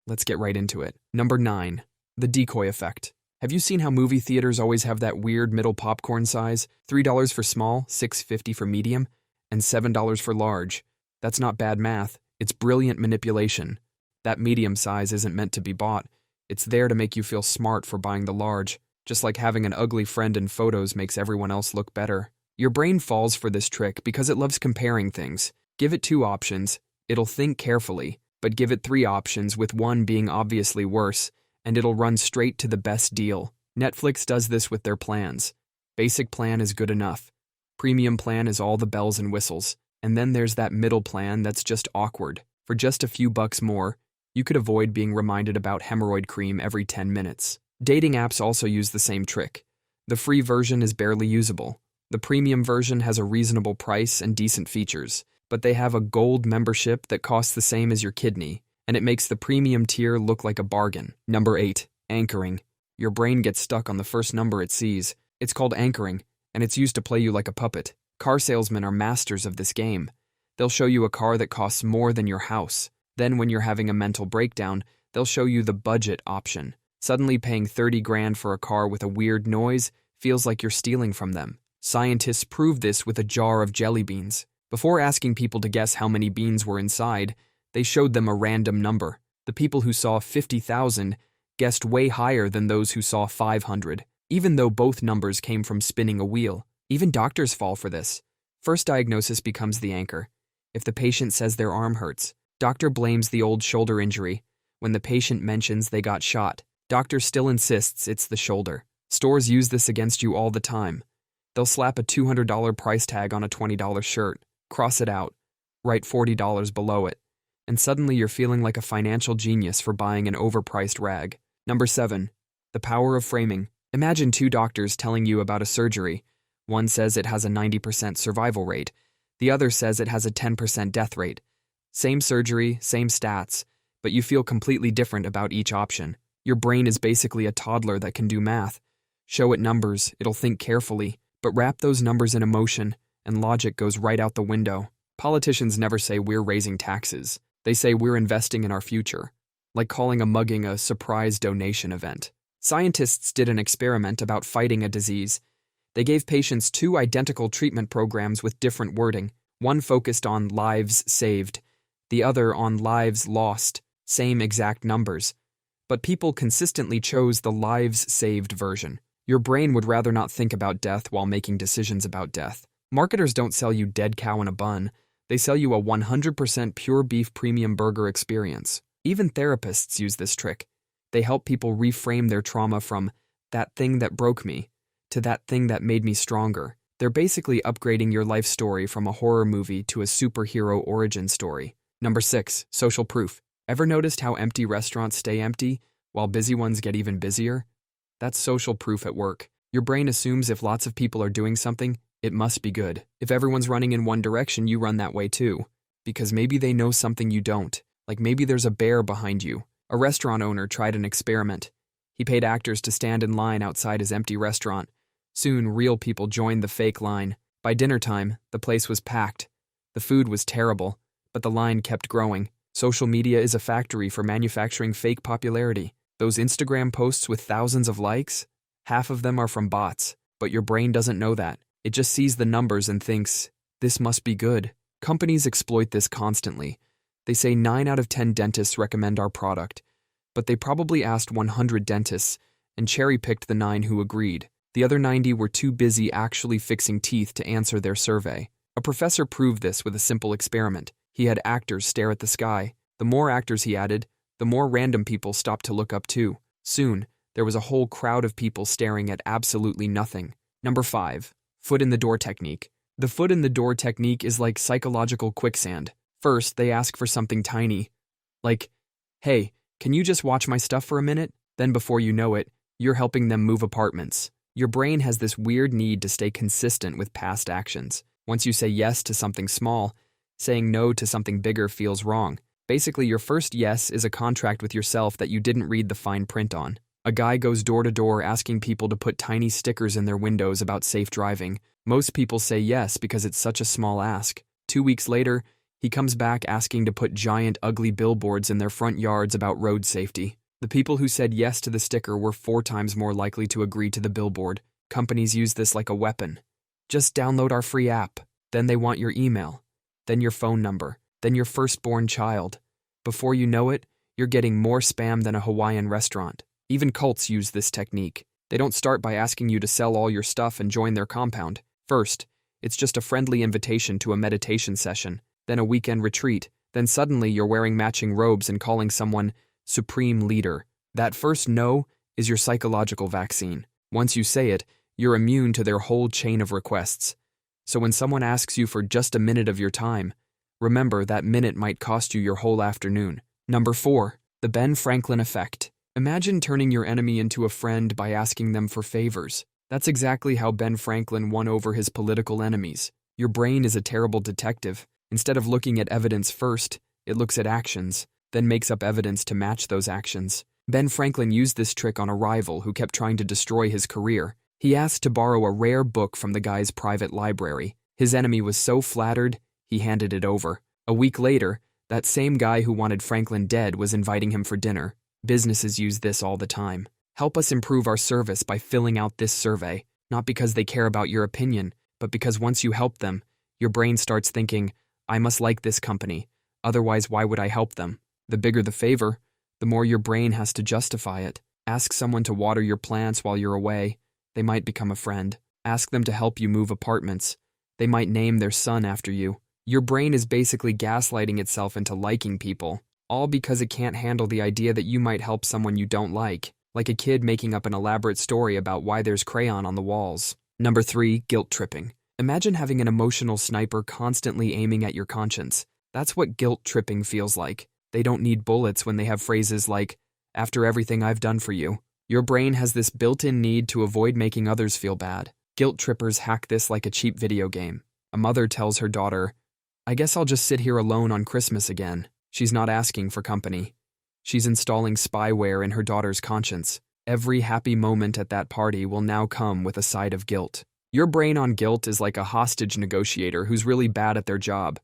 Let's get right into it. Number 9. The Decoy Effect. Have you seen how movie theaters always have that weird middle popcorn size? $3 for small, $6.50 for medium, and $7 for large. That's not bad math, it's brilliant manipulation. That medium size isn't meant to be bought. It's there to make you feel smart for buying the large, just like having an ugly friend in photos makes everyone else look better. Your brain falls for this trick because it loves comparing things. Give it 2 options, it'll think carefully, but give it 3 options with one being obviously worse, and it'll run straight to the best deal. Netflix does this with their plans. Basic plan is good enough. Premium plan is all the bells and whistles. And then there's that middle plan that's just awkward. For just a few bucks more, you could avoid being reminded about hemorrhoid cream every 10 minutes. Dating apps also use the same trick. The free version is barely usable. The premium version has a reasonable price and decent features, but they have a gold membership that costs the same as your kidney, and it makes the premium tier look like a bargain. Number 8. Anchoring. Your brain gets stuck on the first number it sees. It's called anchoring, and it's used to play you like a puppet. Car salesmen are masters of this game. They'll show you a car that costs more than your house. Then when you're having a mental breakdown, they'll show you the budget option. Suddenly paying 30 grand for a car with a weird noise feels like you're stealing from them. Scientists proved this with a jar of jelly beans. Before asking people to guess how many beans were inside, they showed them a random number. The people who saw 50,000 guessed way higher than those who saw 500, even though both numbers came from spinning a wheel. Even doctors fall for this. First diagnosis becomes the anchor. If the patient says their arm hurts, doctor blames the old shoulder injury. When the patient mentions they got shot, doctor still insists it's the shoulder. Stores use this against you all the time. They'll slap a $200 price tag on a $20 shirt, cross it out, write $40 below it, and suddenly you're feeling like a financial genius for buying an overpriced rag. Number 7. The power of framing. Imagine 2 doctors telling you about a surgery. One says it has a 90% survival rate. The other says it has a 10% death rate. Same surgery, same stats, but you feel completely different about each option. Your brain is basically a toddler that can do math. Show it numbers, it'll think carefully, but wrap those numbers in emotion, and logic goes right out the window. Politicians never say we're raising taxes. They say we're investing in our future, like calling a mugging a surprise donation event. Scientists did an experiment about fighting a disease. They gave patients 2 identical treatment programs with different wording. One focused on lives saved, the other on lives lost, same exact numbers. But people consistently chose the lives saved version. Your brain would rather not think about death while making decisions about death. Marketers don't sell you dead cow in a bun. They sell you a 100% pure beef premium burger experience. Even therapists use this trick. They help people reframe their trauma from that thing that broke me to that thing that made me stronger. They're basically upgrading your life story from a horror movie to a superhero origin story. Number 6. Social proof. Ever noticed how empty restaurants stay empty while busy ones get even busier? That's social proof at work. Your brain assumes if lots of people are doing something, it must be good. If everyone's running in one direction, you run that way too. Because maybe they know something you don't. Like maybe there's a bear behind you. A restaurant owner tried an experiment. He paid actors to stand in line outside his empty restaurant. Soon, real people joined the fake line. By dinner time, the place was packed. The food was terrible, but the line kept growing. Social media is a factory for manufacturing fake popularity. Those Instagram posts with thousands of likes, half of them are from bots, but your brain doesn't know that. It just sees the numbers and thinks, this must be good. Companies exploit this constantly. They say 9 out of 10 dentists recommend our product, but they probably asked 100 dentists and cherry-picked the 9 who agreed. The other 90 were too busy actually fixing teeth to answer their survey. A professor proved this with a simple experiment. He had actors stare at the sky. The more actors he added, the more random people stopped to look up too. Soon, there was a whole crowd of people staring at absolutely nothing. Number 5. Foot in the door technique. The foot in the door technique is like psychological quicksand. First, they ask for something tiny, like, hey, can you just watch my stuff for a minute? Then before you know it, you're helping them move apartments. Your brain has this weird need to stay consistent with past actions. Once you say yes to something small, saying no to something bigger feels wrong. Basically, your first yes is a contract with yourself that you didn't read the fine print on. A guy goes door to door asking people to put tiny stickers in their windows about safe driving. Most people say yes because it's such a small ask. 2 weeks later, He comes back asking to put giant, ugly billboards in their front yards about road safety. The people who said yes to the sticker were 4 times more likely to agree to the billboard. Companies use this like a weapon. Just download our free app. Then they want your email, then your phone number, then your firstborn child. Before you know it, you're getting more spam than a Hawaiian restaurant. Even cults use this technique. They don't start by asking you to sell all your stuff and join their compound. First, it's just a friendly invitation to a meditation session, then a weekend retreat, then suddenly you're wearing matching robes and calling someone supreme leader. That first no is your psychological vaccine. Once you say it, you're immune to their whole chain of requests. So when someone asks you for just a minute of your time, remember that minute might cost you your whole afternoon. Number 4, the Ben Franklin effect. Imagine turning your enemy into a friend by asking them for favors. That's exactly how Ben Franklin won over his political enemies. Your brain is a terrible detective. Instead of looking at evidence first, it looks at actions, then makes up evidence to match those actions. Ben Franklin used this trick on a rival who kept trying to destroy his career. He asked to borrow a rare book from the guy's private library. His enemy was so flattered, he handed it over. A week later, that same guy who wanted Franklin dead was inviting him for dinner. Businesses use this all the time. Help us improve our service by filling out this survey, not because they care about your opinion, but because once you help them, your brain starts thinking, I must like this company, otherwise why would I help them? The bigger the favor, the more your brain has to justify it. Ask someone to water your plants while you're away. They might become a friend. Ask them to help you move apartments. They might name their son after you. Your brain is basically gaslighting itself into liking people, all because it can't handle the idea that you might help someone you don't like a kid making up an elaborate story about why there's crayon on the walls. Number 3, guilt tripping. Imagine having an emotional sniper constantly aiming at your conscience. That's what guilt tripping feels like. They don't need bullets when they have phrases like, after everything I've done for you. Your brain has this built-in need to avoid making others feel bad. Guilt trippers hack this like a cheap video game. A mother tells her daughter, I guess I'll just sit here alone on Christmas again. She's not asking for company. She's installing spyware in her daughter's conscience. Every happy moment at that party will now come with a side of guilt. Your brain on guilt is like a hostage negotiator who's really bad at their job.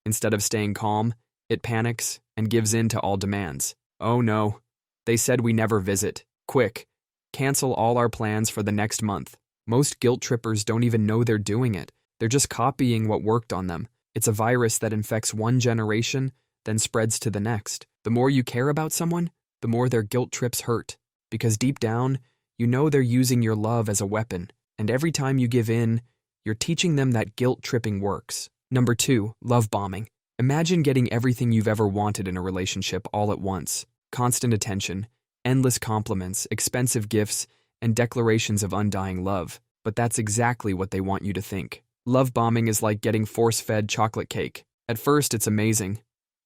Instead of staying calm, it panics and gives in to all demands. Oh no, they said we never visit. Quick, cancel all our plans for the next month. Most guilt trippers don't even know they're doing it. They're just copying what worked on them. It's a virus that infects one generation, then spreads to the next. The more you care about someone, the more their guilt trips hurt. Because deep down, you know they're using your love as a weapon. And every time you give in, you're teaching them that guilt tripping works. Number 2, love bombing. Imagine getting everything you've ever wanted in a relationship all at once. Constant attention, endless compliments, expensive gifts, and declarations of undying love. But that's exactly what they want you to think. Love bombing is like getting force-fed chocolate cake. At first, it's amazing.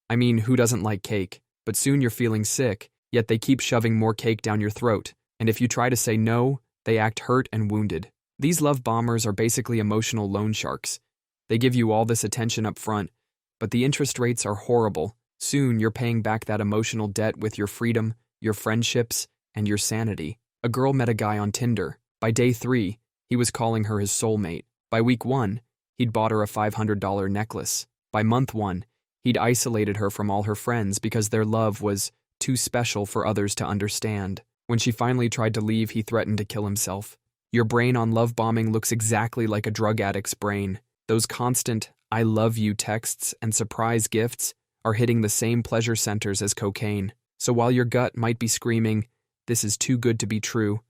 I mean, who doesn't like cake? But soon you're feeling sick, yet they keep shoving more cake down your throat. And if you try to say no, they act hurt and wounded. These love bombers are basically emotional loan sharks. They give you all this attention up front, but the interest rates are horrible. Soon you're paying back that emotional debt with your freedom, your friendships, and your sanity. A girl met a guy on Tinder. By day 3, he was calling her his soulmate. By week 1, he'd bought her a $500 necklace. By month 1, he'd isolated her from all her friends because their love was too special for others to understand. When she finally tried to leave, he threatened to kill himself. Your brain on love bombing looks exactly like a drug addict's brain. Those constant, I love you texts and surprise gifts are hitting the same pleasure centers as cocaine. So while your gut might be screaming, this is too good to be true,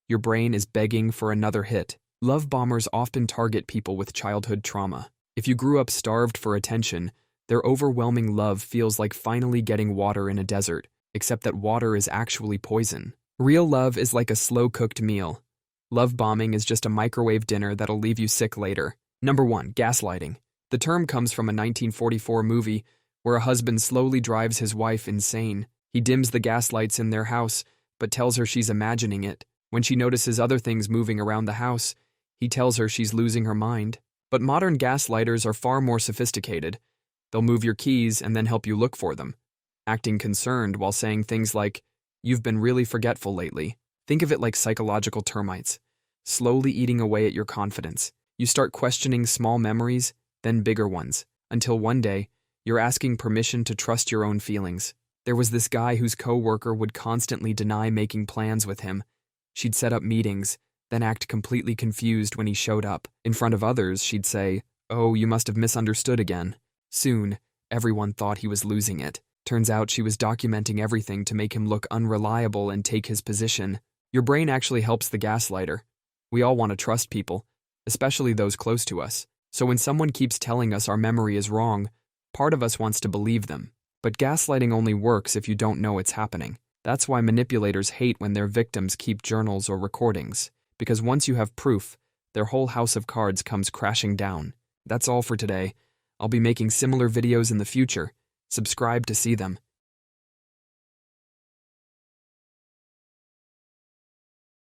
your brain is begging for another hit. Love bombers often target people with childhood trauma. If you grew up starved for attention, their overwhelming love feels like finally getting water in a desert, except that water is actually poison. Real love is like a slow-cooked meal. Love bombing is just a microwave dinner that'll leave you sick later. Number 1, gaslighting. The term comes from a 1944 movie where a husband slowly drives his wife insane. He dims the gas lights in their house, but tells her she's imagining it. When she notices other things moving around the house, he tells her she's losing her mind. But modern gaslighters are far more sophisticated. They'll move your keys and then help you look for them, acting concerned while saying things like, you've been really forgetful lately. Think of it like psychological termites, slowly eating away at your confidence. You start questioning small memories, then bigger ones, until one day, You're asking permission to trust your own feelings. There was this guy whose coworker would constantly deny making plans with him. She'd set up meetings, then act completely confused when he showed up. In front of others, she'd say, "Oh, you must have misunderstood again." Soon, everyone thought he was losing it. Turns out she was documenting everything to make him look unreliable and take his position. Your brain actually helps the gaslighter. We all want to trust people, especially those close to us. So when someone keeps telling us our memory is wrong, part of us wants to believe them. But gaslighting only works if you don't know it's happening. That's why manipulators hate when their victims keep journals or recordings, because once you have proof, their whole house of cards comes crashing down. That's all for today. I'll be making similar videos in the future. Subscribe to see them.